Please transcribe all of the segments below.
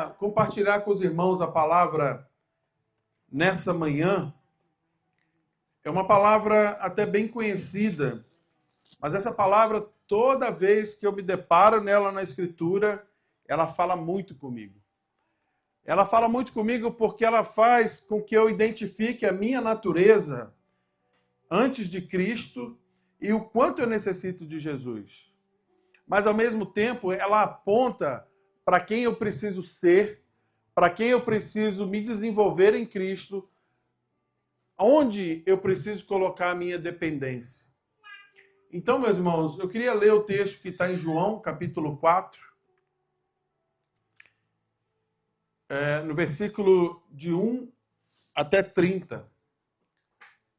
queria compartilhar com os irmãos a palavra nessa manhã. É uma palavra até bem conhecida, mas essa palavra, toda vez que eu me deparo nela na Escritura, ela fala muito comigo. Ela fala muito comigo porque ela faz com que eu identifique a minha natureza antes de Cristo e o quanto eu necessito de Jesus. Mas, ao mesmo tempo, ela aponta para quem eu preciso ser, para quem eu preciso me desenvolver em Cristo, onde eu preciso colocar a minha dependência. Então, meus irmãos, eu queria ler o texto que está em João, capítulo 4, no versículo de 1 até 30.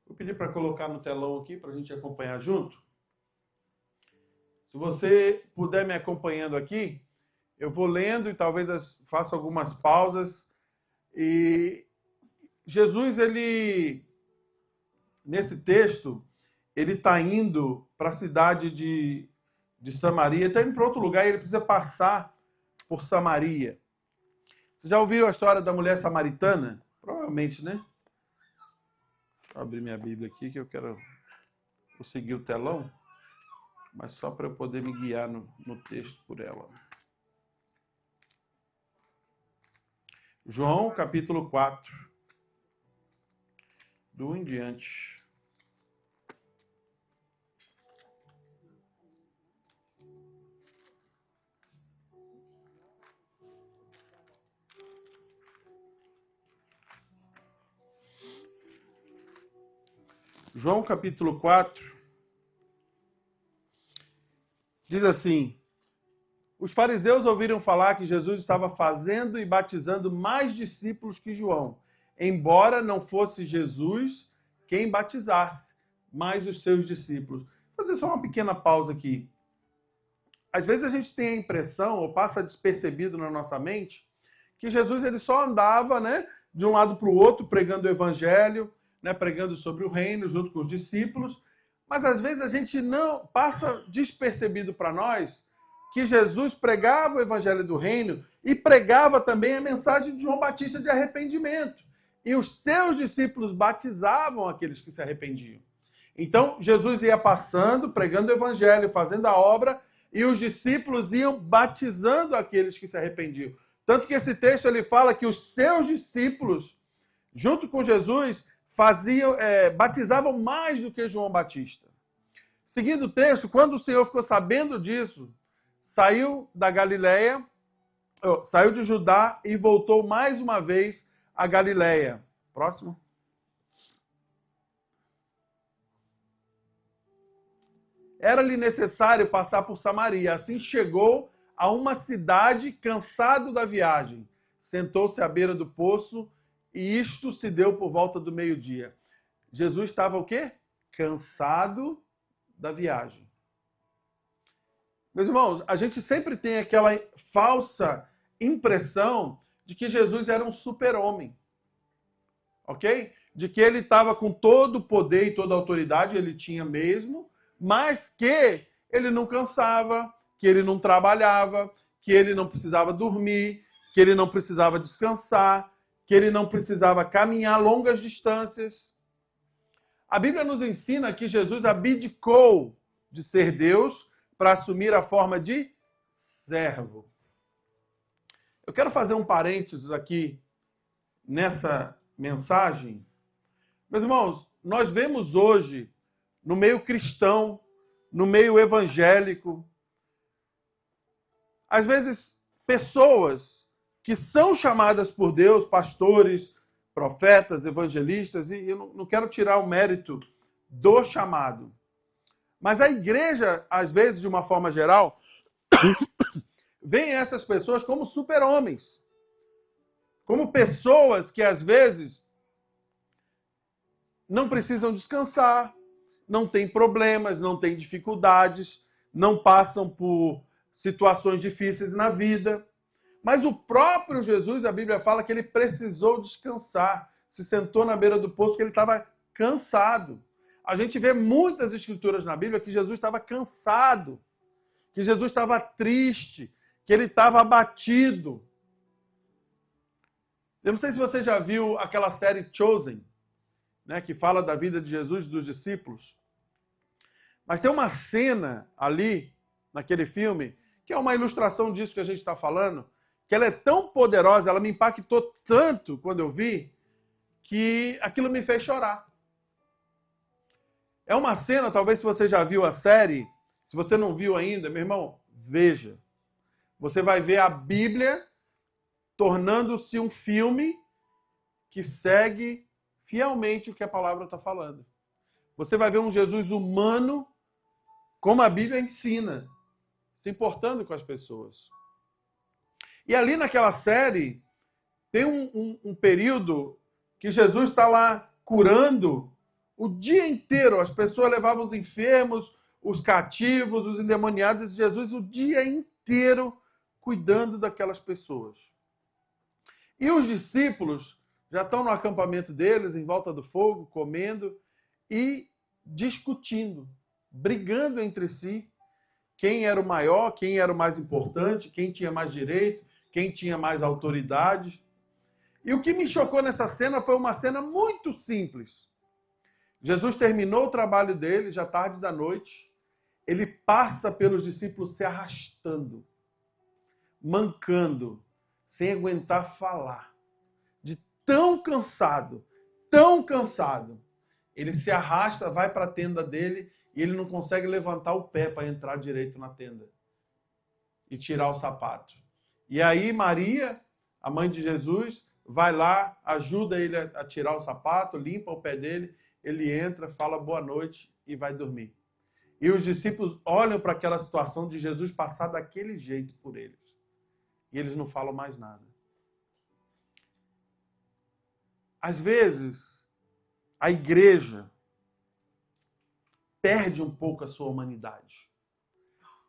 Vou pedir para colocar no telão aqui, para a gente acompanhar junto. Se você puder me acompanhando aqui, eu vou lendo e talvez faça algumas pausas. E Jesus, nesse texto, ele está indo para a cidade de Samaria, está indo para outro lugar e ele precisa passar por Samaria. Você já ouviu a história da mulher samaritana? Provavelmente, né? Deixa eu abrir minha Bíblia aqui que eu quero seguir o telão, mas só para eu poder me guiar no texto por ela. João, capítulo 4, do 1 em diante. João, capítulo 4, diz assim: os fariseus ouviram falar que Jesus estava fazendo e batizando mais discípulos que João, embora não fosse Jesus quem batizasse, mas os seus discípulos. Vou fazer só uma pequena pausa aqui. Às vezes a gente tem a impressão, ou passa despercebido na nossa mente, que Jesus ele só andava, né, de um lado para o outro, pregando o evangelho, né, pregando sobre o reino, junto com os discípulos. Mas às vezes a gente não passa despercebido para nós que Jesus pregava o evangelho do reino e pregava também a mensagem de João Batista de arrependimento. E os seus discípulos batizavam aqueles que se arrependiam. Então, Jesus ia passando, pregando o evangelho, fazendo a obra, e os discípulos iam batizando aqueles que se arrependiam. Tanto que esse texto ele fala que os seus discípulos, junto com Jesus, batizavam mais do que João Batista. Seguindo o texto, quando o Senhor ficou sabendo disso, saiu da Galileia, saiu de Judá e voltou mais uma vez a Galileia. Próximo. Era-lhe necessário passar por Samaria. Assim chegou a uma cidade, cansado da viagem. Sentou-se à beira do poço e isto se deu por volta do meio-dia. Jesus estava o quê? Cansado da viagem. Meus irmãos, a gente sempre tem aquela falsa impressão de que Jesus era um super-homem. Ok? De que ele estava com todo o poder e toda a autoridade, ele tinha mesmo, mas que ele não cansava, que ele não trabalhava, que ele não precisava dormir, que ele não precisava descansar, que ele não precisava caminhar longas distâncias. A Bíblia nos ensina que Jesus abdicou de ser Deus para assumir a forma de servo. Eu quero fazer um parênteses aqui nessa mensagem. Meus irmãos, nós vemos hoje, no meio cristão, no meio evangélico, às vezes pessoas que são chamadas por Deus, pastores, profetas, evangelistas, e eu não quero tirar o mérito do chamado. Mas a igreja, às vezes, de uma forma geral, vê essas pessoas como super-homens. Como pessoas que, às vezes, não precisam descansar, não têm problemas, não têm dificuldades, não passam por situações difíceis na vida. Mas o próprio Jesus, a Bíblia fala que ele precisou descansar. Se sentou na beira do poço porque ele estava cansado. A gente vê muitas escrituras na Bíblia que Jesus estava cansado, que Jesus estava triste, que ele estava abatido. Eu não sei se você já viu aquela série Chosen, né, que fala da vida de Jesus e dos discípulos. Mas tem uma cena ali, naquele filme, que é uma ilustração disso que a gente está falando, que ela é tão poderosa, ela me impactou tanto quando eu vi, que aquilo me fez chorar. É uma cena, talvez se você já viu a série, se você não viu ainda, meu irmão, veja. Você vai ver a Bíblia tornando-se um filme que segue fielmente o que a palavra está falando. Você vai ver um Jesus humano, como a Bíblia ensina, se importando com as pessoas. E ali naquela série, tem um período que Jesus está lá curando o dia inteiro. As pessoas levavam os enfermos, os cativos, os endemoniados, e Jesus o dia inteiro cuidando daquelas pessoas. E os discípulos já estão no acampamento deles, em volta do fogo, comendo e discutindo, brigando entre si, quem era o maior, quem era o mais importante, quem tinha mais direito, quem tinha mais autoridade. E o que me chocou nessa cena foi uma cena muito simples. Jesus terminou o trabalho dele, já tarde da noite, ele passa pelos discípulos se arrastando, mancando, sem aguentar falar, de tão cansado, tão cansado. Ele se arrasta, vai para a tenda dele e ele não consegue levantar o pé para entrar direito na tenda e tirar o sapato. E aí Maria, a mãe de Jesus, vai lá, ajuda ele a tirar o sapato, limpa o pé dele, ele entra, fala boa noite e vai dormir. E os discípulos olham para aquela situação de Jesus passar daquele jeito por eles. E eles não falam mais nada. Às vezes, a igreja perde um pouco a sua humanidade.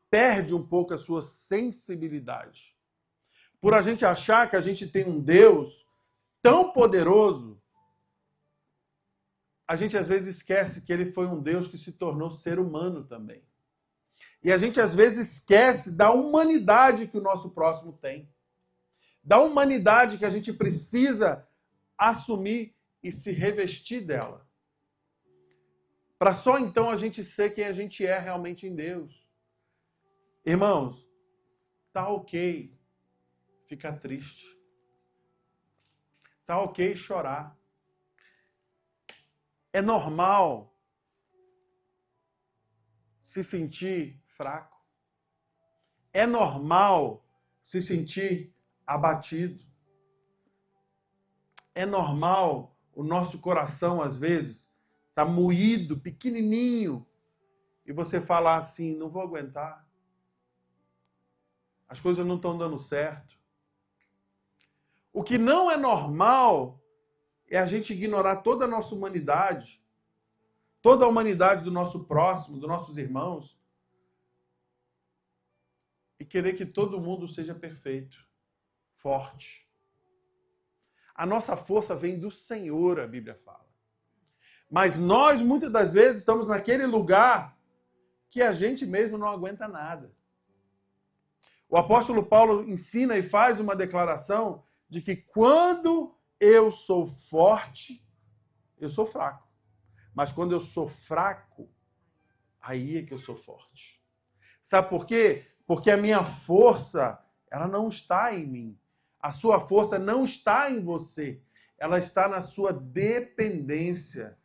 Perde um pouco a sua sensibilidade. Por a gente achar que a gente tem um Deus tão poderoso, a gente às vezes esquece que ele foi um Deus que se tornou ser humano também. E a gente às vezes esquece da humanidade que o nosso próximo tem. Da humanidade que a gente precisa assumir e se revestir dela. Para só então a gente ser quem a gente é realmente em Deus. Irmãos, tá ok ficar triste. Tá ok chorar. É normal se sentir fraco. É normal se sentir abatido. É normal o nosso coração, às vezes, tá moído, pequenininho, e você falar assim, não vou aguentar. As coisas não estão dando certo. O que não é normal é a gente ignorar toda a nossa humanidade, toda a humanidade do nosso próximo, dos nossos irmãos, e querer que todo mundo seja perfeito, forte. A nossa força vem do Senhor, a Bíblia fala. Mas nós, muitas das vezes, estamos naquele lugar que a gente mesmo não aguenta nada. O apóstolo Paulo ensina e faz uma declaração de que quando eu sou forte, eu sou fraco. Mas quando eu sou fraco, aí é que eu sou forte. Sabe por quê? Porque a minha força, ela não está em mim. A sua força não está em você. Ela está na sua dependência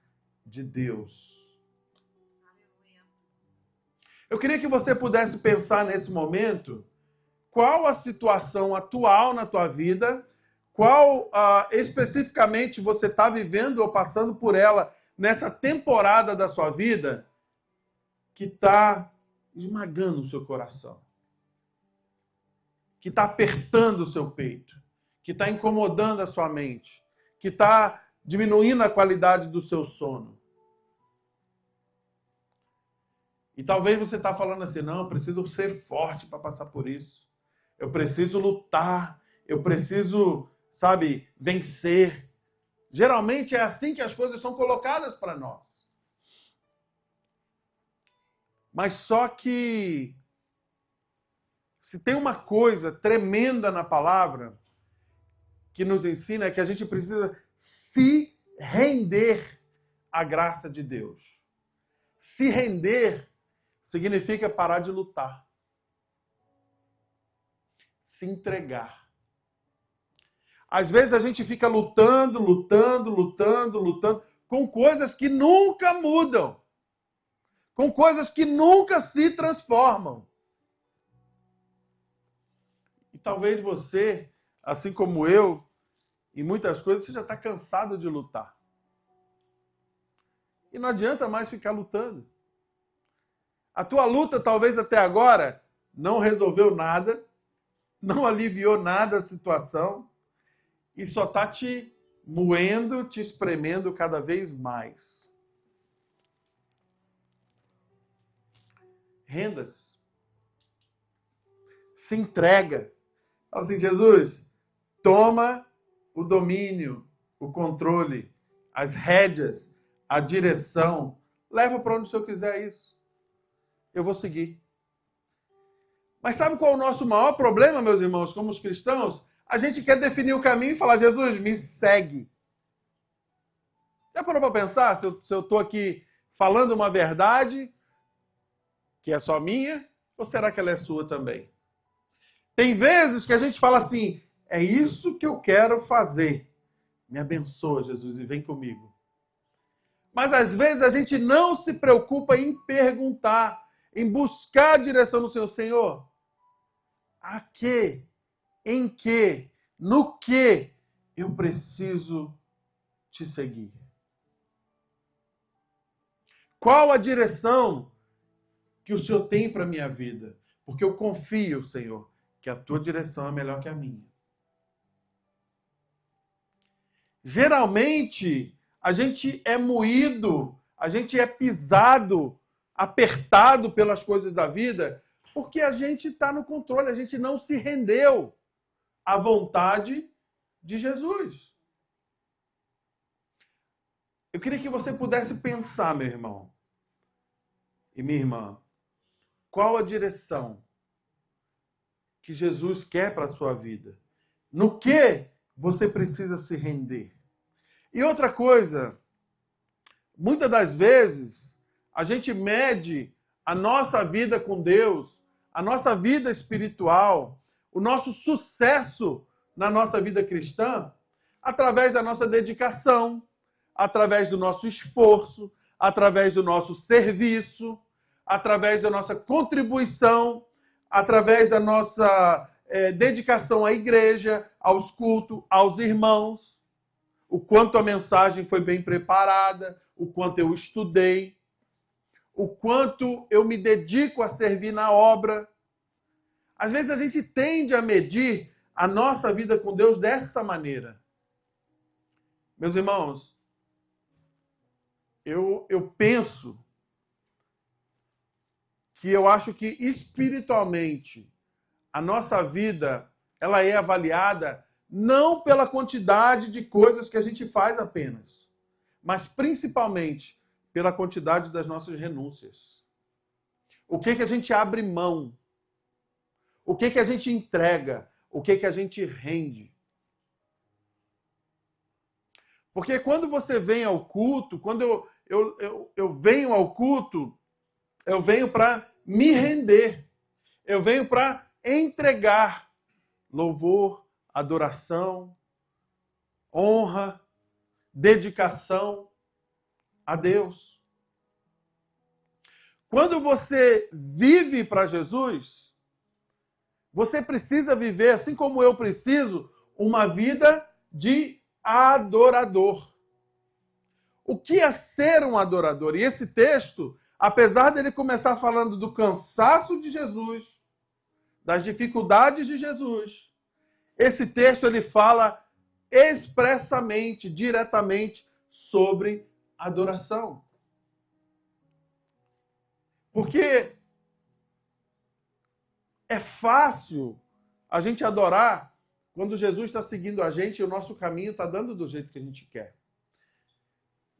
de Deus. Eu queria que você pudesse pensar nesse momento qual a situação atual na tua vida, qual especificamente você está vivendo ou passando por ela nessa temporada da sua vida que está esmagando o seu coração, que está apertando o seu peito, que está incomodando a sua mente, que está diminuindo a qualidade do seu sono. E talvez você está falando assim, não, eu preciso ser forte para passar por isso. Eu preciso lutar, eu preciso, sabe, vencer. Geralmente é assim que as coisas são colocadas para nós. Mas só que se tem uma coisa tremenda na palavra, que nos ensina é que a gente precisa se render à graça de Deus. Se render significa parar de lutar. Se entregar. Às vezes a gente fica lutando com coisas que nunca mudam. Com coisas que nunca se transformam. E talvez você, assim como eu, em muitas coisas, você já está cansado de lutar. E não adianta mais ficar lutando. A tua luta, talvez até agora, não resolveu nada, não aliviou nada a situação, e só está te moendo, te espremendo cada vez mais. Renda-se. Se entrega. Fala assim, Jesus, toma o domínio, o controle, as rédeas, a direção. Leva para onde o Senhor quiser isso. Eu vou seguir. Mas sabe qual é o nosso maior problema, meus irmãos, como os cristãos? A gente quer definir o caminho e falar, Jesus, me segue. Já parou para pensar se eu estou aqui falando uma verdade que é só minha, ou será que ela é sua também? Tem vezes que a gente fala assim, é isso que eu quero fazer. Me abençoa, Jesus, e vem comigo. Mas às vezes a gente não se preocupa em perguntar, em buscar a direção do Senhor. Senhor, a que, em que, no que eu preciso te seguir? Qual a direção que o Senhor tem para a minha vida? Porque eu confio, Senhor, que a tua direção é melhor que a minha. Geralmente, a gente é moído, a gente é pisado, apertado pelas coisas da vida, porque a gente está no controle, a gente não se rendeu à vontade de Jesus. Eu queria que você pudesse pensar, meu irmão e minha irmã, qual a direção que Jesus quer para a sua vida? No que você precisa se render? E outra coisa, muitas das vezes, a gente mede a nossa vida com Deus, a nossa vida espiritual, o nosso sucesso na nossa vida cristã, através da nossa dedicação, através do nosso esforço, através do nosso serviço, através da nossa contribuição, através da nossa dedicação à igreja, aos cultos, aos irmãos, o quanto a mensagem foi bem preparada, o quanto eu estudei, o quanto eu me dedico a servir na obra. Às vezes a gente tende a medir a nossa vida com Deus dessa maneira. Meus irmãos, eu penso que eu acho que espiritualmente a nossa vida ela é avaliada não pela quantidade de coisas que a gente faz apenas, mas principalmente pela quantidade das nossas renúncias. O que a gente abre mão? O que a gente entrega? O que a gente rende? Porque quando você vem ao culto, quando eu venho ao culto, eu venho para me render. Eu venho para entregar louvor, adoração, honra, dedicação a Deus. Quando você vive para Jesus, você precisa viver, assim como eu preciso, uma vida de adorador. O que é ser um adorador? E esse texto, apesar dele começar falando do cansaço de Jesus, das dificuldades de Jesus, esse texto ele fala expressamente, diretamente sobre adoração. Porque é fácil a gente adorar quando Jesus está seguindo a gente e o nosso caminho está dando do jeito que a gente quer.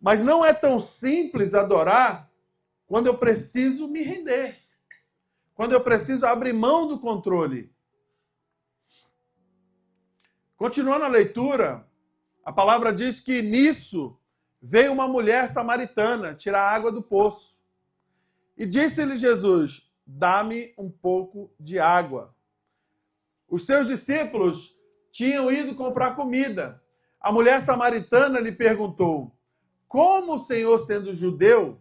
Mas não é tão simples adorar quando eu preciso me render. Quando eu preciso abrir mão do controle. Continuando a leitura, a palavra diz que nisso veio uma mulher samaritana tirar água do poço. E disse-lhe Jesus: dá-me um pouco de água. Os seus discípulos tinham ido comprar comida. A mulher samaritana lhe perguntou: como o Senhor, sendo judeu,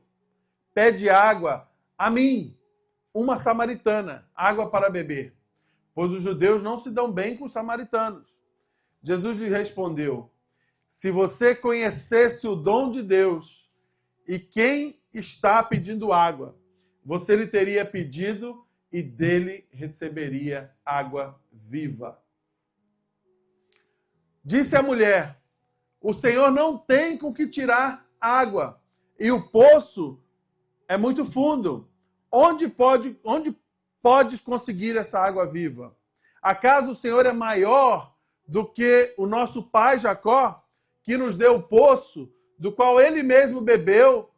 pede água a mim, uma samaritana, água para beber? Pois os judeus não se dão bem com os samaritanos. Jesus lhe respondeu: se você conhecesse o dom de Deus e quem está pedindo água, você lhe teria pedido e dele receberia água viva. Disse a mulher: o Senhor não tem com que tirar água, e o poço é muito fundo. Onde podes conseguir essa água viva? Acaso o Senhor é maior do que o nosso pai Jacó, que nos deu o poço, do qual ele mesmo bebeu,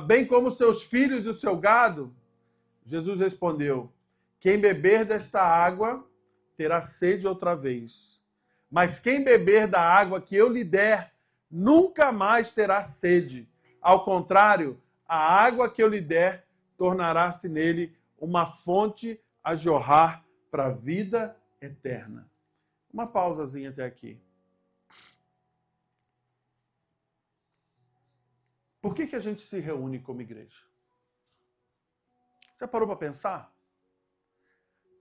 bem como seus filhos e o seu gado? Jesus respondeu: quem beber desta água terá sede outra vez. Mas quem beber da água que eu lhe der, nunca mais terá sede. Ao contrário, a água que eu lhe der tornará-se nele uma fonte a jorrar para a vida eterna. Uma pausazinha até aqui. Por que a gente se reúne como igreja? Já parou para pensar?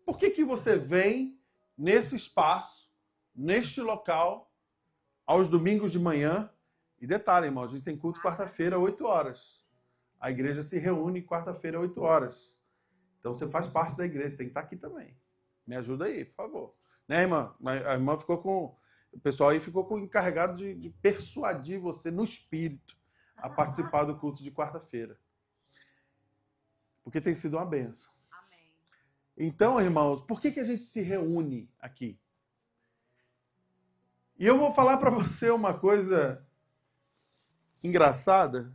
Por que você vem nesse espaço, neste local, aos domingos de manhã? E detalhe, irmão, a gente tem culto quarta-feira, 8 horas. A igreja se reúne quarta-feira, 8 horas. Então você faz parte da igreja, você tem que estar aqui também. Me ajuda aí, por favor. Né, irmã? A irmã ficou com... O pessoal aí ficou com o encarregado de persuadir você no espírito a participar do culto de quarta-feira. Porque tem sido uma bênção. Amém. Então, irmãos, por que a gente se reúne aqui? E eu vou falar para você uma coisa engraçada,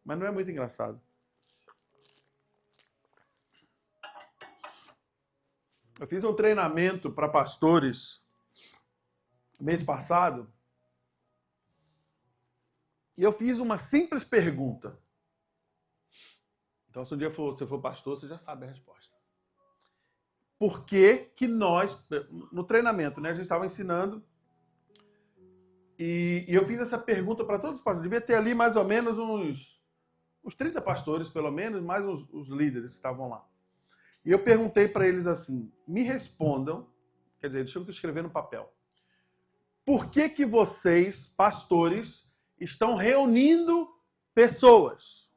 mas não é muito engraçado. Eu fiz um treinamento para pastores mês passado e eu fiz uma simples pergunta. Então, se um dia você for pastor, você já sabe a resposta. Por que que nós, no treinamento, né, a gente estava ensinando e eu fiz essa pergunta para todos os pastores. Devia ter ali mais ou menos uns 30 pastores, pelo menos, mais os líderes que estavam lá. E eu perguntei para eles assim, me respondam, quer dizer, deixa eu escrever no papel. Por que que vocês, pastores, estão reunindo pessoas?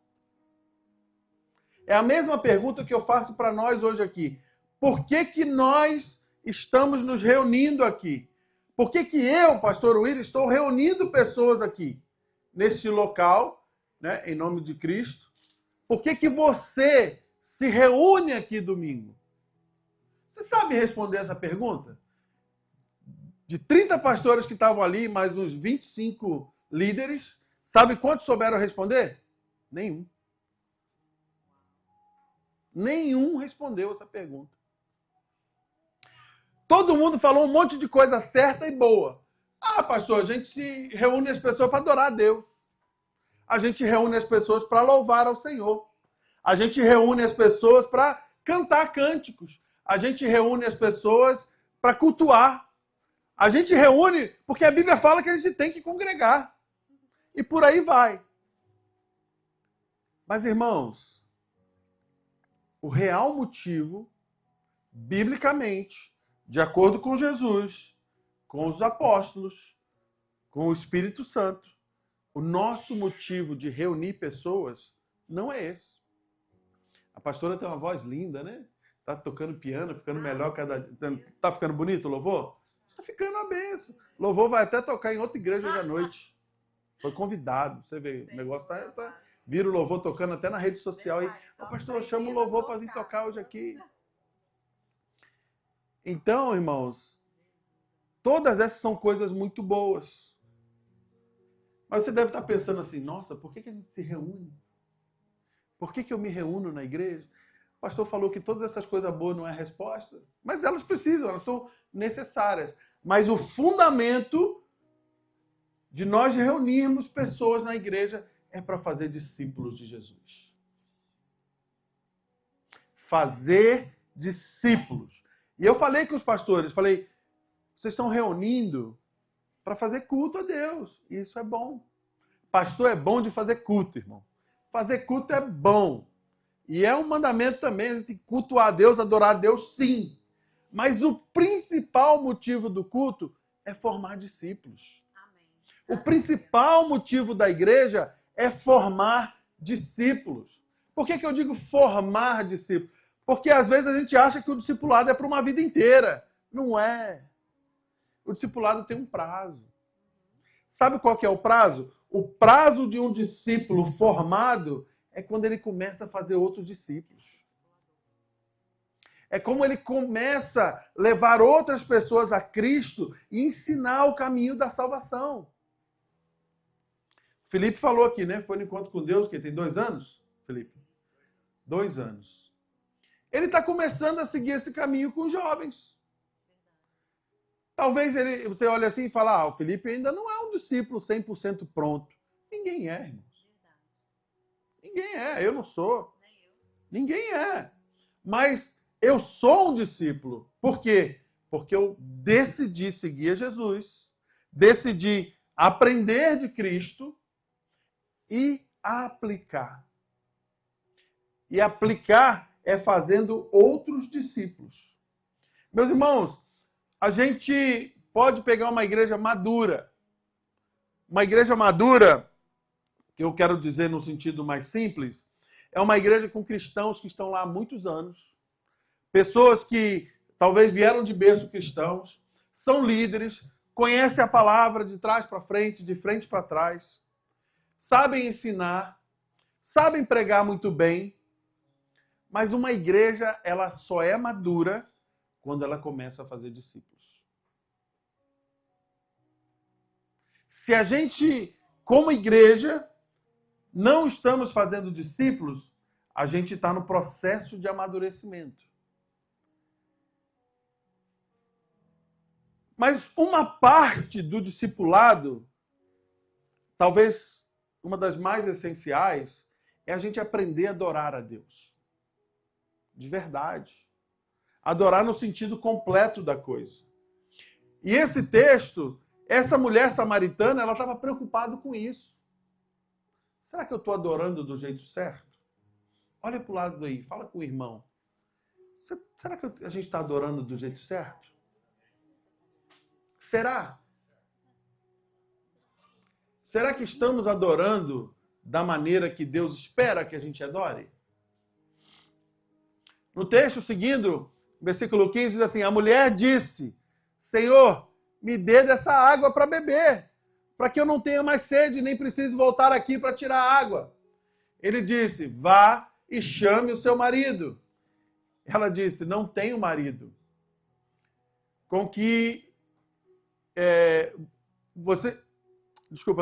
É a mesma pergunta que eu faço para nós hoje aqui. Por que que nós estamos nos reunindo aqui? Por que que eu, pastor Will, estou reunindo pessoas aqui, neste local, né, em nome de Cristo? Por que que você se reúne aqui domingo? Você sabe responder essa pergunta? De 30 pastores que estavam ali, mais uns 25 líderes, sabe quantos souberam responder? Nenhum. Nenhum respondeu essa pergunta. Todo mundo falou um monte de coisa certa e boa. Ah, pastor, a gente se reúne as pessoas para adorar a Deus. A gente reúne as pessoas para louvar ao Senhor. A gente reúne as pessoas para cantar cânticos. A gente reúne as pessoas para cultuar. A gente reúne porque a Bíblia fala que a gente tem que congregar. E por aí vai. Mas, irmãos, o real motivo, biblicamente, de acordo com Jesus, com os apóstolos, com o Espírito Santo, o nosso motivo de reunir pessoas não é esse. A pastora tem uma voz linda, né? Tá tocando piano, ficando melhor cada dia. Tá ficando bonito o louvor? Tá ficando uma benção. Louvor vai até tocar em outra igreja hoje à noite. Foi convidado. Você vê, o negócio tá... Vira o louvor tocando até na rede social. E a pastora chama o louvor para vir tocar hoje aqui. Então, irmãos, todas essas são coisas muito boas. Mas você deve estar pensando assim, nossa, por que a gente se reúne? Por que eu me reúno na igreja? O pastor falou que todas essas coisas boas não é a resposta. Mas elas precisam, elas são necessárias. Mas o fundamento de nós reunirmos pessoas na igreja é para fazer discípulos de Jesus. Fazer discípulos. E eu falei com os pastores, falei, vocês estão reunindo para fazer culto a Deus. Isso é bom. Pastor é bom de fazer culto, irmão. Fazer culto é bom. E é um mandamento também, a gente tem que cultuar a Deus, adorar a Deus, sim. Mas o principal motivo do culto é formar discípulos. Amém. O principal motivo da igreja é formar discípulos. Por que eu digo formar discípulos? Porque às vezes a gente acha que o discipulado é para uma vida inteira. Não é. O discipulado tem um prazo. Sabe qual que é o prazo? O prazo de um discípulo formado é quando ele começa a fazer outros discípulos. É como ele começa a levar outras pessoas a Cristo e ensinar o caminho da salvação. Felipe falou aqui, né? Foi no encontro com Deus, que tem 2 anos, Felipe? 2 anos. Ele está começando a seguir esse caminho com os jovens. Talvez você olhe assim e fale, o Felipe ainda não é um discípulo 100% pronto. Ninguém é, irmãos. Ninguém é, eu não sou. Ninguém é. Mas eu sou um discípulo. Por quê? Porque eu decidi seguir a Jesus, decidi aprender de Cristo e aplicar. E aplicar é fazendo outros discípulos. Meus irmãos, a gente pode pegar uma igreja madura. Uma igreja madura, que eu quero dizer no sentido mais simples, é uma igreja com cristãos que estão lá há muitos anos. Pessoas que talvez vieram de berço cristãos, são líderes, conhecem a palavra de trás para frente, de frente para trás, sabem ensinar, sabem pregar muito bem, mas uma igreja, ela só é madura quando ela começa a fazer discípulos. Se a gente, como igreja, não estamos fazendo discípulos, a gente está no processo de amadurecimento. Mas uma parte do discipulado, talvez uma das mais essenciais, é a gente aprender a adorar a Deus. De verdade. Adorar no sentido completo da coisa. E esse texto, essa mulher samaritana, ela estava preocupada com isso. Será que eu estou adorando do jeito certo? Olha para o lado aí, fala com o irmão. Será que a gente está adorando do jeito certo? Será? Será que estamos adorando da maneira que Deus espera que a gente adore? No texto seguindo, versículo 15, diz assim, a mulher disse, Senhor, me dê dessa água para beber, para que eu não tenha mais sede, nem precise voltar aqui para tirar água. Ele disse, vá e chame o seu marido. Ela disse, não tenho marido. Com que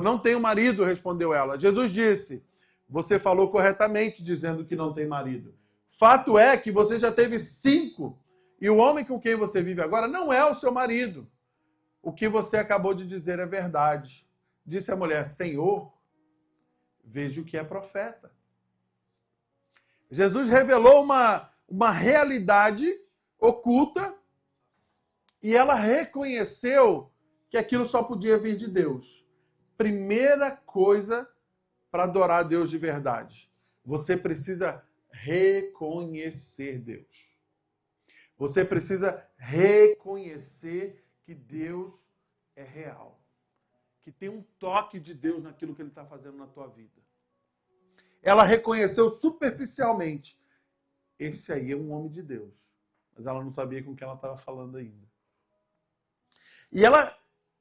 não tenho marido, respondeu ela. Jesus disse, você falou corretamente dizendo que não tem marido. Fato é que você já teve 5 e o homem com quem você vive agora não é o seu marido. O que você acabou de dizer é verdade. Disse a mulher, Senhor, vejo que é profeta. Jesus revelou uma realidade oculta e ela reconheceu que aquilo só podia vir de Deus. Primeira coisa para adorar a Deus de verdade. Você precisa reconhecer Deus. Você precisa reconhecer que Deus é real. Que tem um toque de Deus naquilo que Ele está fazendo na tua vida. Ela reconheceu superficialmente. Esse aí é um homem de Deus. Mas ela não sabia com quem ela estava falando ainda. E ela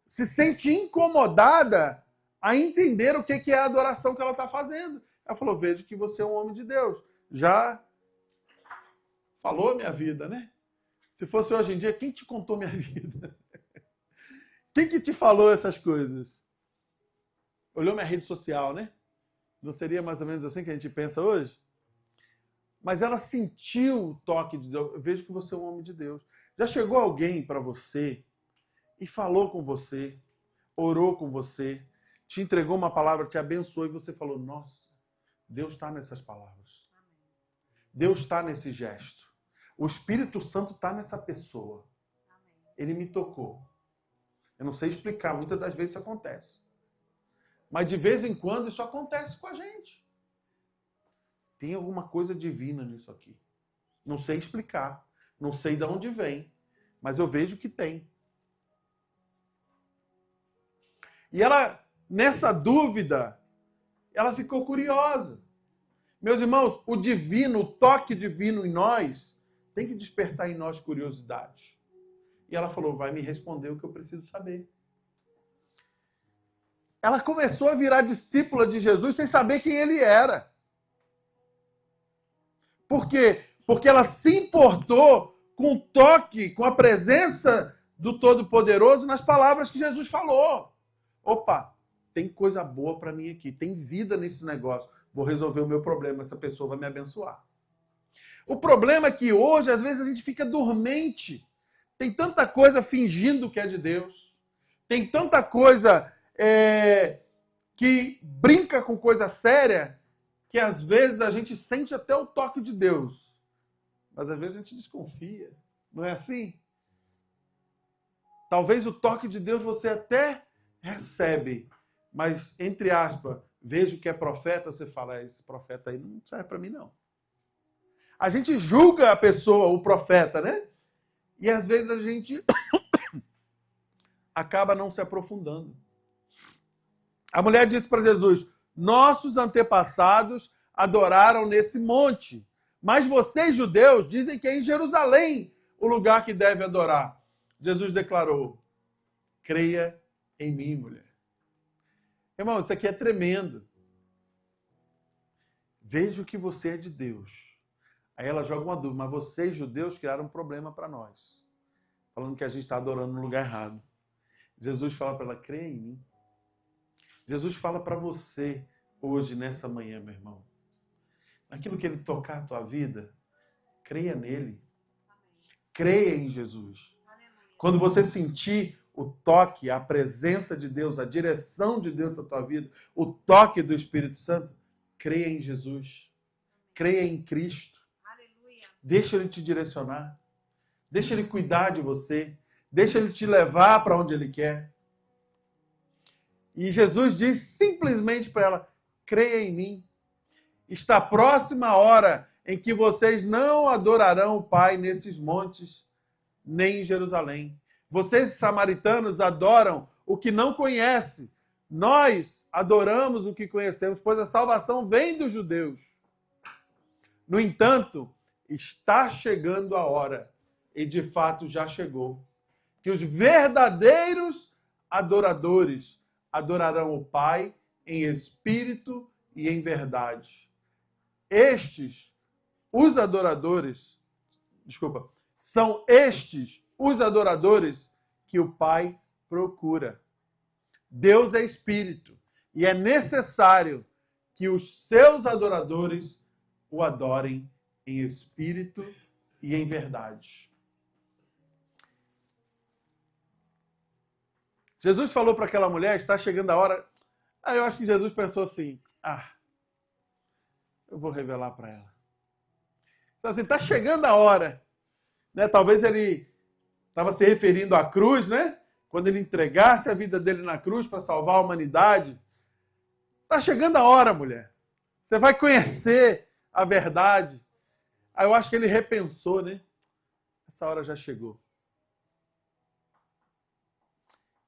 se sente incomodada a entender o que é a adoração que ela está fazendo. Ela falou, vejo que você é um homem de Deus. Já falou minha vida, né? Se fosse hoje em dia, quem te contou minha vida? Quem que te falou essas coisas? Olhou minha rede social, né? Não seria mais ou menos assim que a gente pensa hoje? Mas ela sentiu o toque de Deus. Eu vejo que você é um homem de Deus. Já chegou alguém para você e falou com você, orou com você, te entregou uma palavra, te abençoou e você falou, nossa, Deus está nessas palavras. Deus está nesse gesto. O Espírito Santo está nessa pessoa. Ele me tocou. Eu não sei explicar, muitas das vezes isso acontece. Mas de vez em quando isso acontece com a gente. Tem alguma coisa divina nisso aqui. Não sei explicar. Não sei de onde vem. Mas eu vejo que tem. E ela, nessa dúvida, ela ficou curiosa. Meus irmãos, o divino, o toque divino em nós, tem que despertar em nós curiosidade. E ela falou, vai me responder o que eu preciso saber. Ela começou a virar discípula de Jesus sem saber quem ele era. Por quê? Porque ela se importou com o toque, com a presença do Todo-Poderoso nas palavras que Jesus falou. Opa, tem coisa boa para mim aqui, tem vida nesse negócio. Vou resolver o meu problema, essa pessoa vai me abençoar. O problema é que hoje, às vezes, a gente fica dormente. Tem tanta coisa fingindo que é de Deus. Tem tanta coisa que brinca com coisa séria, que às vezes a gente sente até o toque de Deus. Mas às vezes a gente desconfia. Não é assim? Talvez o toque de Deus você até recebe, mas, entre aspas, vejo que é profeta, você fala, esse profeta aí não serve para mim, não. A gente julga a pessoa, o profeta, né? E às vezes a gente acaba não se aprofundando. A mulher disse para Jesus, nossos antepassados adoraram nesse monte, mas vocês, judeus, dizem que é em Jerusalém o lugar que deve adorar. Jesus declarou, creia em mim, mulher. Irmão, isso aqui é tremendo. Vejo que você é de Deus. Aí ela joga uma dúvida, mas vocês, judeus, criaram um problema para nós. Falando que a gente está adorando no lugar errado. Jesus fala para ela, creia em mim. Jesus fala para você hoje, nessa manhã, meu irmão. Naquilo que ele tocar a tua vida, creia nele. Creia em Jesus. Quando você sentir o toque, a presença de Deus, a direção de Deus na tua vida, o toque do Espírito Santo, creia em Jesus. Creia em Cristo. Deixa ele te direcionar. Deixa ele cuidar de você. Deixa ele te levar para onde ele quer. E Jesus diz simplesmente para ela, creia em mim. Está próxima a hora em que vocês não adorarão o Pai nesses montes, nem em Jerusalém. Vocês, samaritanos, adoram o que não conhecem. Nós adoramos o que conhecemos, pois a salvação vem dos judeus. No entanto, está chegando a hora, e de fato já chegou, que os verdadeiros adoradores adorarão o Pai em espírito e em verdade. São estes os adoradores que o Pai procura. Deus é espírito e é necessário que os seus adoradores o adorem em espírito e em verdade. Jesus falou para aquela mulher, está chegando a hora. Eu acho que Jesus pensou assim, eu vou revelar para ela. Então assim, está chegando a hora. Né? Talvez ele estava se referindo à cruz, né? Quando ele entregasse a vida dele na cruz para salvar a humanidade. Está chegando a hora, mulher. Você vai conhecer a verdade. Aí eu acho que ele repensou, né? Essa hora já chegou.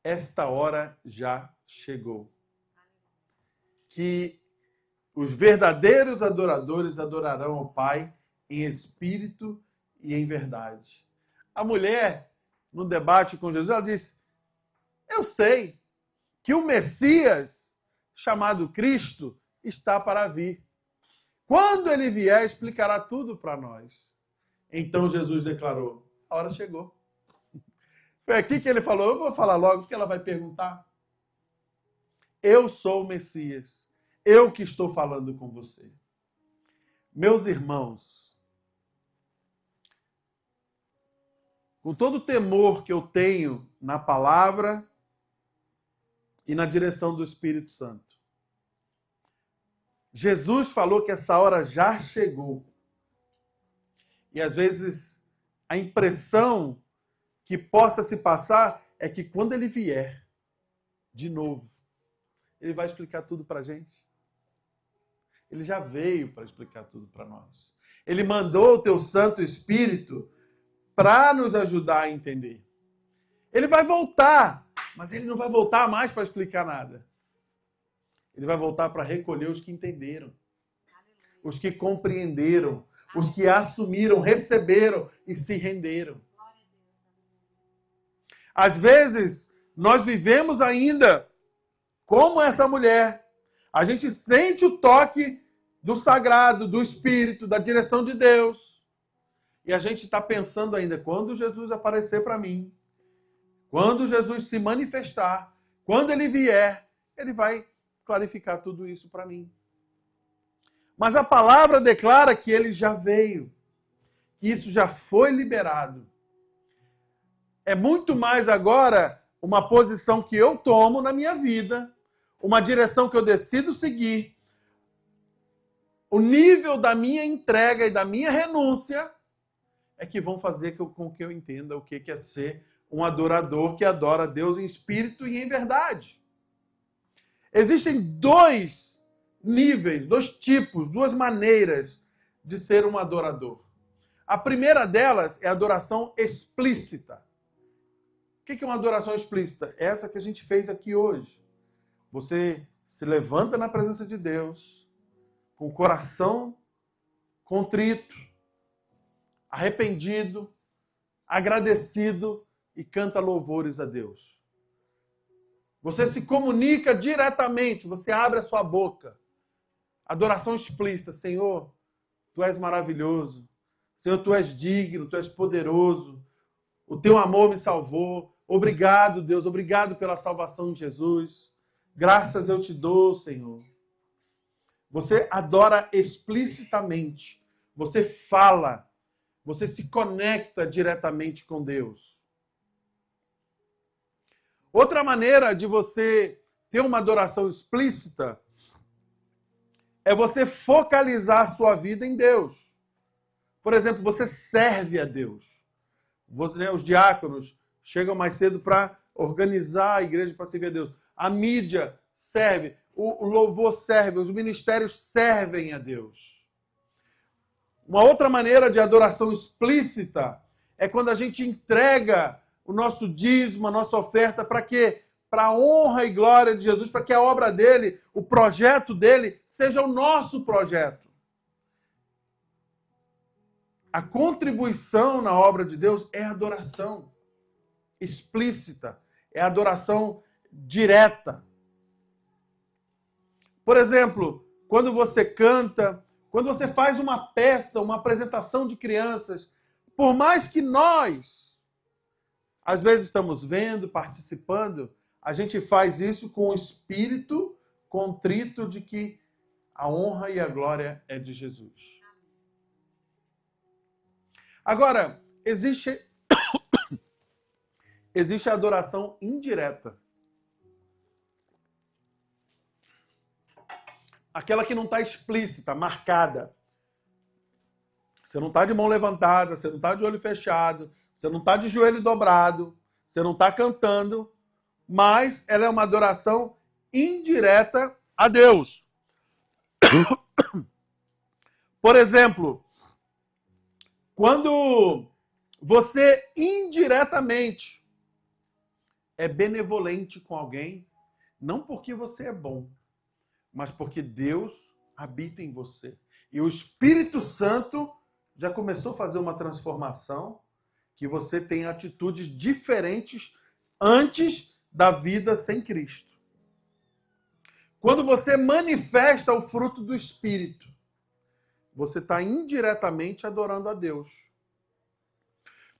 Esta hora já chegou. Que os verdadeiros adoradores adorarão ao Pai em espírito e em verdade. A mulher, no debate com Jesus, ela disse, eu sei que o Messias, chamado Cristo, está para vir. Quando ele vier, explicará tudo para nós. Então Jesus declarou, a hora chegou. Foi aqui que ele falou, eu vou falar logo, porque ela vai perguntar. Eu sou o Messias. Eu que estou falando com você. Meus irmãos, com todo o temor que eu tenho na palavra e na direção do Espírito Santo. Jesus falou que essa hora já chegou. E às vezes a impressão que possa se passar é que quando ele vier de novo, ele vai explicar tudo para a gente. Ele já veio para explicar tudo para nós. Ele mandou o teu Santo Espírito para nos ajudar a entender. Ele vai voltar, mas ele não vai voltar mais para explicar nada. Ele vai voltar para recolher os que entenderam, os que compreenderam, os que assumiram, receberam e se renderam. Às vezes, nós vivemos ainda como essa mulher. A gente sente o toque do sagrado, do Espírito, da direção de Deus. E a gente está pensando ainda, quando Jesus aparecer para mim, quando Jesus se manifestar, quando ele vier, ele vai clarificar tudo isso para mim. Mas a palavra declara que ele já veio, que isso já foi liberado. É muito mais agora uma posição que eu tomo na minha vida, uma direção que eu decido seguir, o nível da minha entrega e da minha renúncia é que vão fazer com que eu entenda o que é ser um adorador que adora a Deus em espírito e em verdade. Existem dois níveis, dois tipos, duas maneiras de ser um adorador. A primeira delas é a adoração explícita. O que é uma adoração explícita? Essa que a gente fez aqui hoje. Você se levanta na presença de Deus, com o coração contrito, arrependido, agradecido e canta louvores a Deus. Você se comunica diretamente, você abre a sua boca. Adoração explícita. Senhor, Tu és maravilhoso. Senhor, Tu és digno, Tu és poderoso. O Teu amor me salvou. Obrigado, Deus. Obrigado pela salvação de Jesus. Graças eu te dou, Senhor. Você adora explicitamente. Você fala. Você se conecta diretamente com Deus. Outra maneira de você ter uma adoração explícita é você focalizar a sua vida em Deus. Por exemplo, você serve a Deus. Os diáconos chegam mais cedo para organizar a igreja para servir a Deus. A mídia serve, o louvor serve, os ministérios servem a Deus. Uma outra maneira de adoração explícita é quando a gente entrega o nosso dízimo, a nossa oferta, para quê? Para a honra e glória de Jesus, para que a obra dele, o projeto dele, seja o nosso projeto. A contribuição na obra de Deus é adoração explícita, é adoração direta. Por exemplo, quando você canta, quando você faz uma peça, uma apresentação de crianças, por mais que nós às vezes estamos vendo, participando, a gente faz isso com o espírito contrito de que a honra e a glória é de Jesus. Agora, existe a adoração indireta. Aquela que não está explícita, marcada. Você não está de mão levantada, você não está de olho fechado, você não está de joelho dobrado, você não está cantando, mas ela é uma adoração indireta a Deus. Por exemplo, quando você indiretamente é benevolente com alguém, não porque você é bom, mas porque Deus habita em você. E o Espírito Santo já começou a fazer uma transformação que você tem atitudes diferentes antes da vida sem Cristo. Quando você manifesta o fruto do Espírito, você está indiretamente adorando a Deus.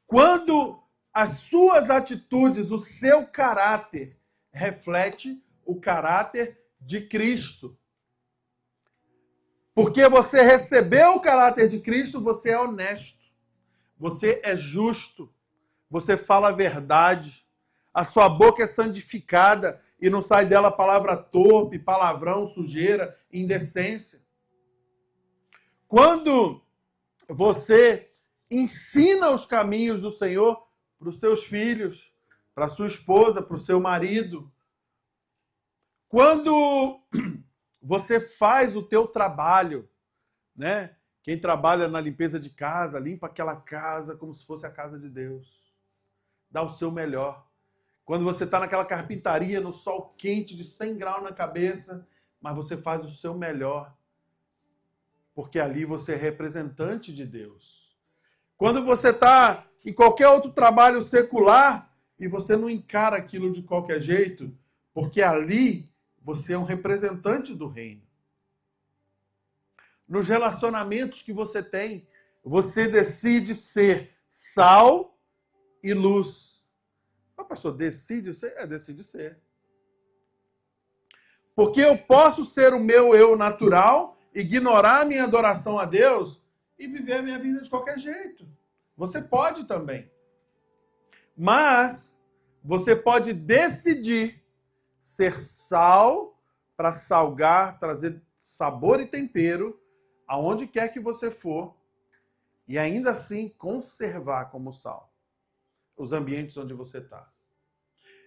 Quando as suas atitudes, o seu caráter, reflete o caráter de Cristo. Porque você recebeu o caráter de Cristo, você é honesto. Você é justo. você fala a verdade, a sua boca é santificada e não sai dela palavra torpe, palavrão, sujeira, indecência. Quando você ensina os caminhos do Senhor para os seus filhos, para a sua esposa, para o seu marido. Quando você faz o teu trabalho, né? Quem trabalha na limpeza de casa, limpa aquela casa como se fosse a casa de Deus. Dá o seu melhor. Quando você está naquela carpintaria, no sol quente de 100 graus na cabeça, mas você faz o seu melhor. Porque ali você é representante de Deus. Quando você está em qualquer outro trabalho secular e você não encara aquilo de qualquer jeito, porque ali você é um representante do reino. Nos relacionamentos que você tem, você decide ser sal e luz. Mas, pastor, decide ser? Decide ser. Porque eu posso ser o meu eu natural, ignorar a minha adoração a Deus e viver a minha vida de qualquer jeito. Você pode também. Mas você pode decidir ser sal para salgar, trazer sabor e tempero aonde quer que você for e ainda assim conservar como sal os ambientes onde você está.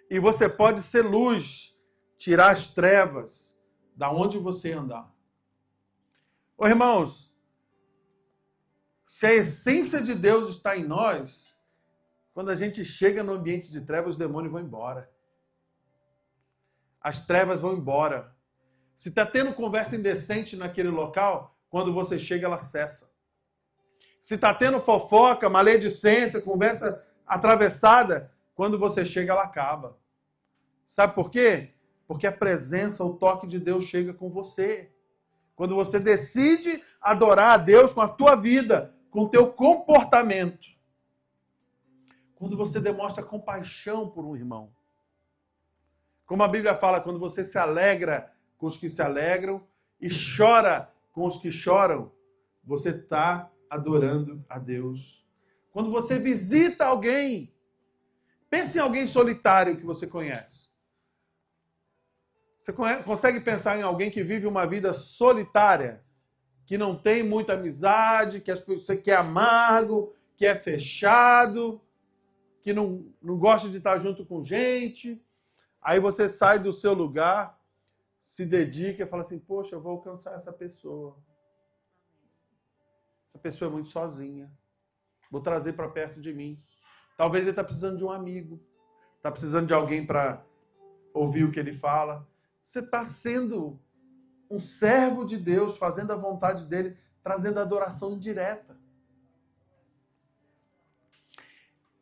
E você pode ser luz, tirar as trevas da onde você andar. Ô, irmãos, se a essência de Deus está em nós, quando a gente chega no ambiente de trevas, os demônios vão embora. As trevas vão embora. Se está tendo conversa indecente naquele local, quando você chega, ela cessa. Se está tendo fofoca, maledicência, conversa atravessada, quando você chega, ela acaba. Sabe por quê? Porque a presença, o toque de Deus chega com você. Quando você decide adorar a Deus com a tua vida, com o teu comportamento. Quando você demonstra compaixão por um irmão. Como a Bíblia fala, quando você se alegra com os que se alegram e chora com os que choram, você está adorando a Deus. Quando você visita alguém, pense em alguém solitário que você conhece. Você consegue pensar em alguém que vive uma vida solitária? Que não tem muita amizade, que é amargo, que é fechado, que não gosta de estar junto com gente. Aí você sai do seu lugar, se dedica e fala assim, poxa, eu vou alcançar essa pessoa. Essa pessoa é muito sozinha. Vou trazer para perto de mim. Talvez ele está precisando de um amigo. Está precisando de alguém para ouvir o que ele fala. Você está sendo um servo de Deus, fazendo a vontade dele, trazendo adoração indireta.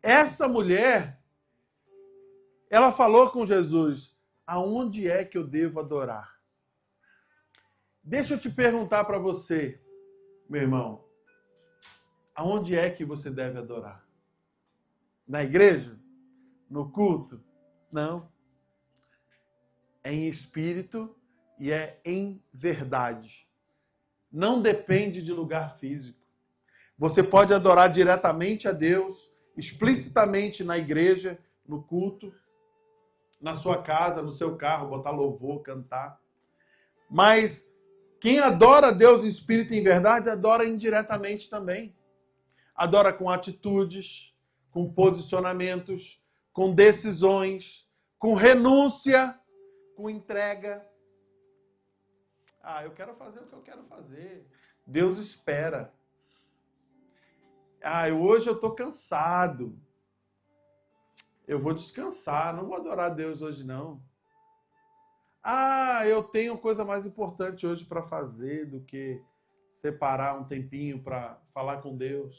Essa mulher, ela falou com Jesus, aonde é que eu devo adorar? Deixa eu te perguntar para você, meu irmão, aonde é que você deve adorar? Na igreja? No culto? Não. É em espírito e é em verdade. Não depende de lugar físico. Você pode adorar diretamente a Deus, explicitamente na igreja, no culto, na sua casa, no seu carro, botar louvor, cantar. Mas quem adora a Deus em espírito e em verdade, adora indiretamente também. Adora com atitudes, com posicionamentos, com decisões, com renúncia, com entrega. Eu quero fazer o que eu quero fazer. Deus espera. Hoje eu estou cansado. Eu vou descansar, não vou adorar a Deus hoje não. Eu tenho coisa mais importante hoje para fazer do que separar um tempinho para falar com Deus.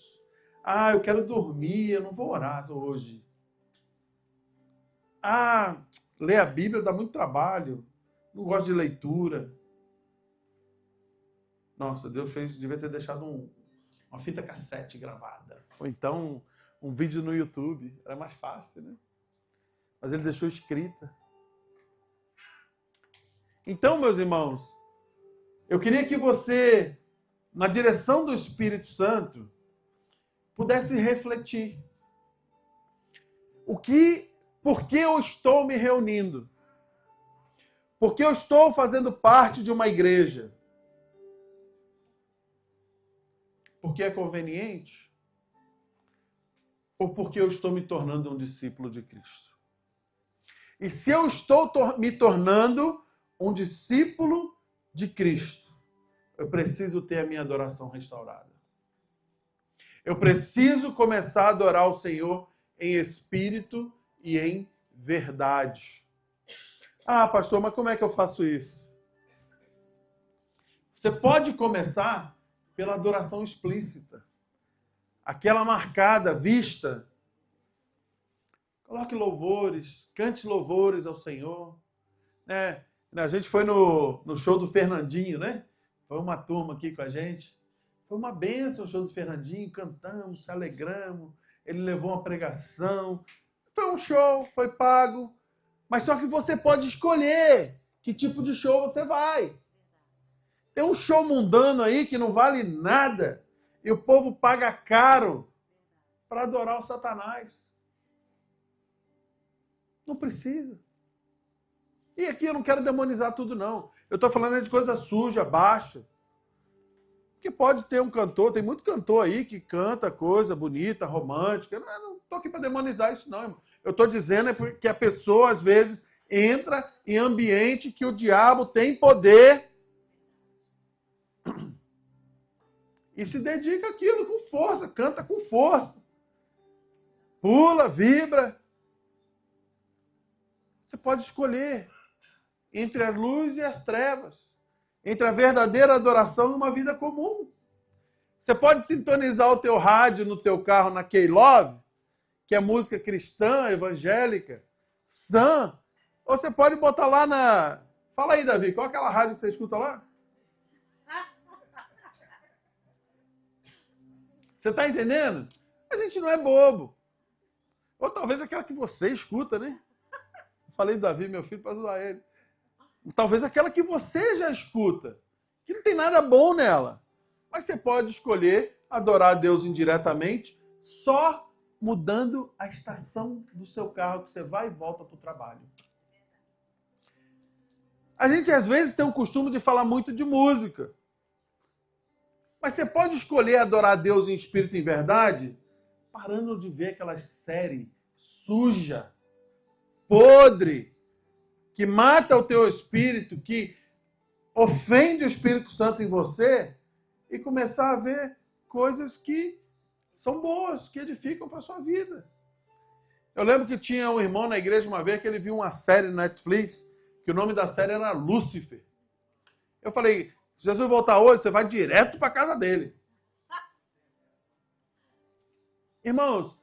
Eu quero dormir, eu não vou orar hoje. Ler a Bíblia dá muito trabalho. Não gosto de leitura. Nossa, Deus devia ter deixado uma fita cassete gravada. Ou então um vídeo no YouTube. Era mais fácil, né? Mas ele deixou escrita. Então, meus irmãos, eu queria que você, na direção do Espírito Santo, pudesse refletir. Por que eu estou me reunindo? Por que eu estou fazendo parte de uma igreja? Porque é conveniente? Ou porque eu estou me tornando um discípulo de Cristo? E se eu estou me tornando um discípulo de Cristo, eu preciso ter a minha adoração restaurada. Eu preciso começar a adorar o Senhor em espírito e em verdade. Ah, pastor, mas como é que eu faço isso? Você pode começar pela adoração explícita. Aquela marcada, vista. Coloque louvores, cante louvores ao Senhor. A gente foi no show do Fernandinho, né? Foi uma turma aqui com a gente. Foi uma bênção o show do Fernandinho, cantamos, se alegramos. Ele levou uma pregação. Foi um show, foi pago. Mas só que você pode escolher que tipo de show você vai. Tem um show mundano aí que não vale nada. E o povo paga caro para adorar o Satanás. Não precisa. E aqui eu não quero demonizar tudo, não. Eu estou falando de coisa suja, baixa. Que pode ter um cantor, tem muito cantor aí que canta coisa bonita, romântica. Eu não estou aqui para demonizar isso, não, irmão. Eu estou dizendo que a pessoa, às vezes, entra em ambiente que o diabo tem poder e se dedica àquilo com força, canta com força. Pula, vibra. Você pode escolher entre a luz e as trevas, entre a verdadeira adoração e uma vida comum. Você pode sintonizar o teu rádio no teu carro na K-Love, que é música cristã, evangélica, sã. Ou você pode botar lá na... Fala aí, Davi, qual é aquela rádio que você escuta lá? Você está entendendo? A gente não é bobo. Ou talvez aquela que você escuta, né? Falei do Davi, meu filho, para zoar ele. Talvez aquela que você já escuta, que não tem nada bom nela. Mas você pode escolher adorar a Deus indiretamente, só mudando a estação do seu carro, que você vai e volta para o trabalho. A gente, às vezes, tem o costume de falar muito de música. Mas você pode escolher adorar a Deus em espírito e em verdade, parando de ver aquela série suja, podre, que mata o teu espírito, que ofende o Espírito Santo em você, e começar a ver coisas que são boas, que edificam para a sua vida. Eu lembro que tinha um irmão na igreja uma vez que ele viu uma série no Netflix, que o nome da série era Lúcifer. Eu falei, se Jesus voltar hoje, você vai direto para a casa dele. Irmãos,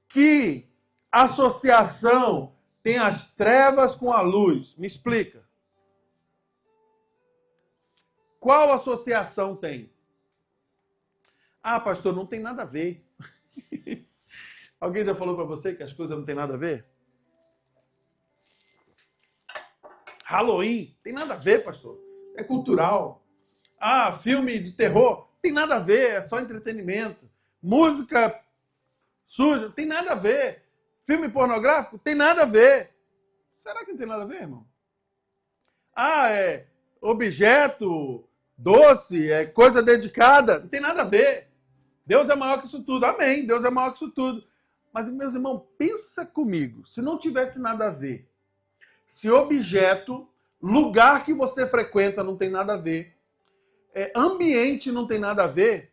que associação tem as trevas com a luz? Me explica. Qual associação tem? Ah, pastor, não tem nada a ver. Alguém já falou para você que as coisas não têm nada a ver? Halloween, tem nada a ver, pastor. É cultural. Ah, filme de terror, tem nada a ver, é só entretenimento. Música suja, tem nada a ver. Filme pornográfico, tem nada a ver. Será que não tem nada a ver, irmão? Ah, é objeto, doce, é coisa dedicada, não tem nada a ver. Deus é maior que isso tudo. Amém, Deus é maior que isso tudo. Mas, meus irmãos, pensa comigo, se não tivesse nada a ver, se objeto, lugar que você frequenta não tem nada a ver, ambiente não tem nada a ver,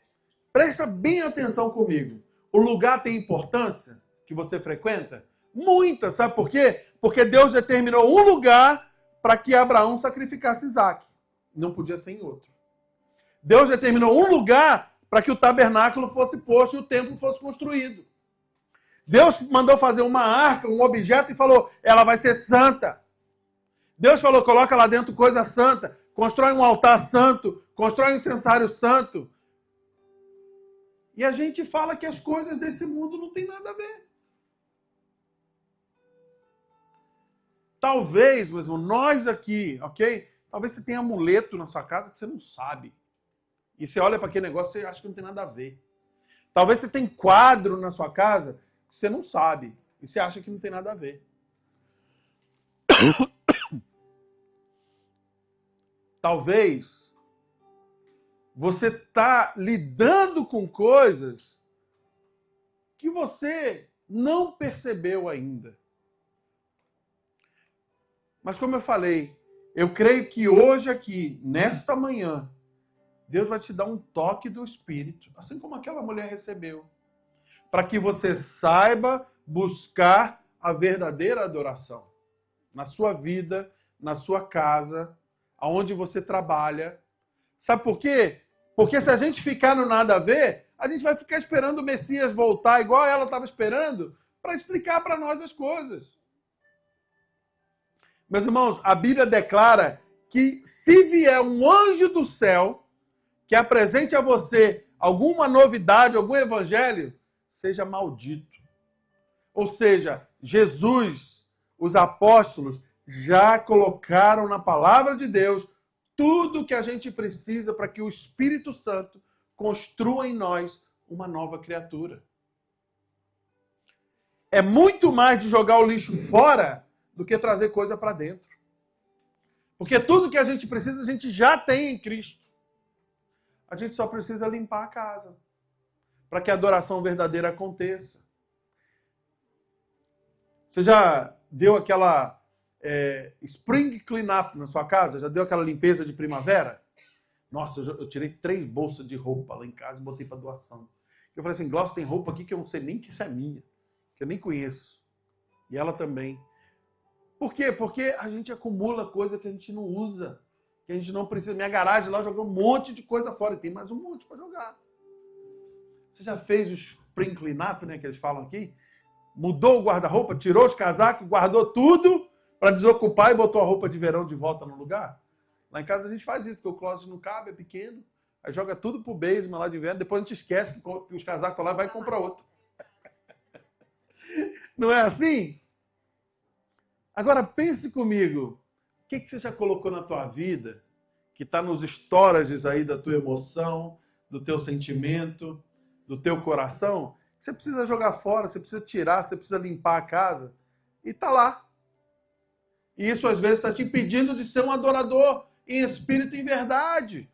presta bem atenção comigo. O lugar tem importância que você frequenta? Muita, sabe por quê? Porque Deus determinou um lugar para que Abraão sacrificasse Isaac. Não podia ser em outro. Deus determinou um lugar para que o tabernáculo fosse posto e o templo fosse construído. Deus mandou fazer uma arca, um objeto, e falou, ela vai ser santa. Deus falou, coloca lá dentro coisa santa, constrói um altar santo, constrói um incensário santo. E a gente fala que as coisas desse mundo não tem nada a ver. Talvez, meu irmão, nós aqui, ok? Talvez você tenha amuleto na sua casa que você não sabe. E você olha para aquele negócio e você acha que não tem nada a ver. Talvez você tenha quadro na sua casa que você não sabe. E você acha que não tem nada a ver. Talvez você está lidando com coisas que você não percebeu ainda. Mas como eu falei, eu creio que hoje aqui, nesta manhã, Deus vai te dar um toque do Espírito, assim como aquela mulher recebeu, para que você saiba buscar a verdadeira adoração na sua vida, na sua casa, aonde você trabalha. Sabe por quê? Porque se a gente ficar no nada a ver, a gente vai ficar esperando o Messias voltar, igual ela estava esperando, para explicar para nós as coisas. Meus irmãos, a Bíblia declara que se vier um anjo do céu que apresente a você alguma novidade, algum evangelho, seja maldito. Ou seja, Jesus, os apóstolos, já colocaram na palavra de Deus tudo o que a gente precisa para que o Espírito Santo construa em nós uma nova criatura. É muito mais de jogar o lixo fora do que trazer coisa para dentro. Porque tudo que a gente precisa, a gente já tem em Cristo. A gente só precisa limpar a casa para que a adoração verdadeira aconteça. Você já deu aquela spring clean-up na sua casa? Já deu aquela limpeza de primavera? Nossa, eu tirei 3 bolsas de roupa lá em casa e botei para doação. Eu falei assim, Glaucio, tem roupa aqui que eu não sei nem que isso é minha, que eu nem conheço. E ela também. Por quê? Porque a gente acumula coisa que a gente não usa, que a gente não precisa. Minha garagem lá jogou um monte de coisa fora e tem mais um monte para jogar. Você já fez o spring clean-up, né, que eles falam aqui? Mudou o guarda-roupa, tirou os casacos, guardou tudo para desocupar e botou a roupa de verão de volta no lugar? Lá em casa a gente faz isso, porque o closet não cabe, é pequeno. Aí joga tudo pro basement lá de inverno, depois a gente esquece que os casacos lá e vai comprar outro. Não é assim? Agora pense comigo, o que você já colocou na tua vida, que está nos storages aí da tua emoção, do teu sentimento, do teu coração, você precisa jogar fora, você precisa tirar, você precisa limpar a casa, e está lá. E isso às vezes está te impedindo de ser um adorador em espírito e em verdade.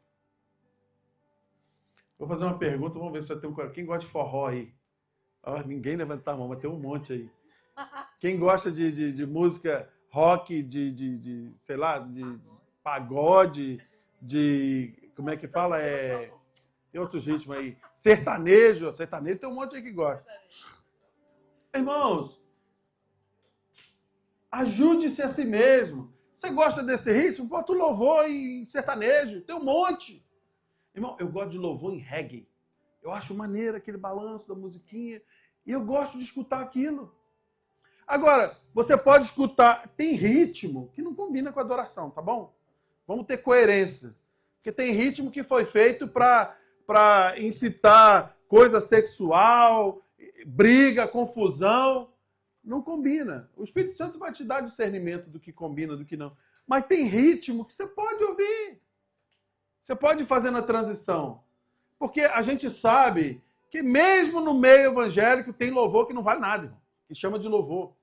Vou fazer uma pergunta, vamos ver se tem um... Quem gosta de forró aí? Ninguém levanta a mão, mas tem um monte aí. Quem gosta de música rock, sei lá, de pagode, como é que fala? Tem outros ritmos aí. Sertanejo tem um monte aí que gosta. Irmãos, ajude-se a si mesmo. Você gosta desse ritmo? Bota o louvor em sertanejo. Tem um monte. Irmão, eu gosto de louvor em reggae. Eu acho maneiro aquele balanço da musiquinha. E eu gosto de escutar aquilo. Agora, você pode escutar... Tem ritmo que não combina com a adoração, tá bom? Vamos ter coerência. Porque tem ritmo que foi feito para incitar coisa sexual, briga, confusão. Não combina. O Espírito Santo vai te dar discernimento do que combina, do que não. Mas tem ritmo que você pode ouvir. Você pode fazer na transição. Porque a gente sabe que mesmo no meio evangélico tem louvor que não vale nada, irmão, que chama de louvor.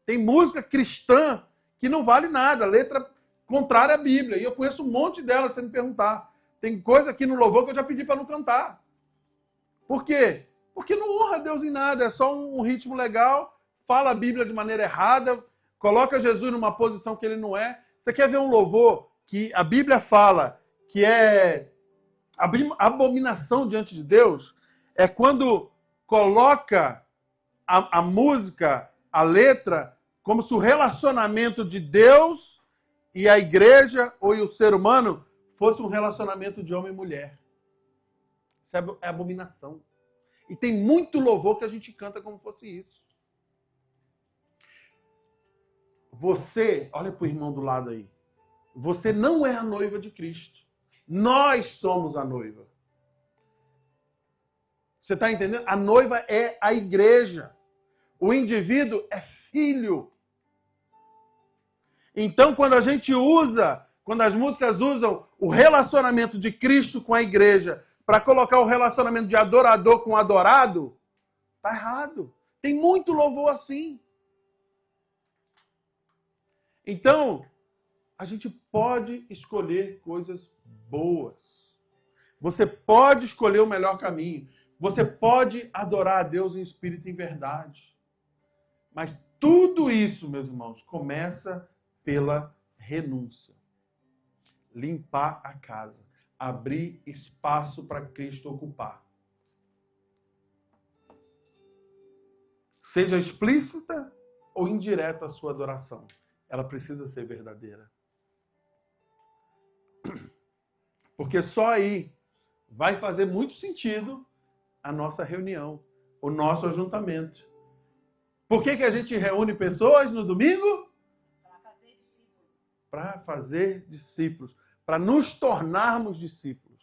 Tem música cristã que não vale nada, letra contrária à Bíblia. E eu conheço um monte delas, se você me perguntar. Tem coisa aqui no louvor que eu já pedi para não cantar. Por quê? Porque não honra Deus em nada, é só um ritmo legal, fala a Bíblia de maneira errada, coloca Jesus numa posição que ele não é. Você quer ver um louvor que a Bíblia fala que é abominação diante de Deus? É quando coloca a música, a letra, como se o relacionamento de Deus e a igreja ou o ser humano fosse um relacionamento de homem e mulher. Isso é abominação. E tem muito louvor que a gente canta como fosse isso. Você, olha para o irmão do lado aí. Você não é a noiva de Cristo. Nós somos a noiva. Você está entendendo? A noiva é a igreja. O indivíduo é filho. Então, quando a gente usa, quando as músicas usam o relacionamento de Cristo com a igreja para colocar o relacionamento de adorador com adorado, está errado. Tem muito louvor assim. Então, a gente pode escolher coisas boas. Você pode escolher o melhor caminho. Você pode adorar a Deus em espírito e em verdade. Mas tudo isso, meus irmãos, começa pela renúncia. Limpar a casa. Abrir espaço para Cristo ocupar. Seja explícita ou indireta a sua adoração. Ela precisa ser verdadeira. Porque só aí vai fazer muito sentido a nossa reunião, o nosso ajuntamento. Por que a gente reúne pessoas no domingo? Para fazer discípulos. Para nos tornarmos discípulos.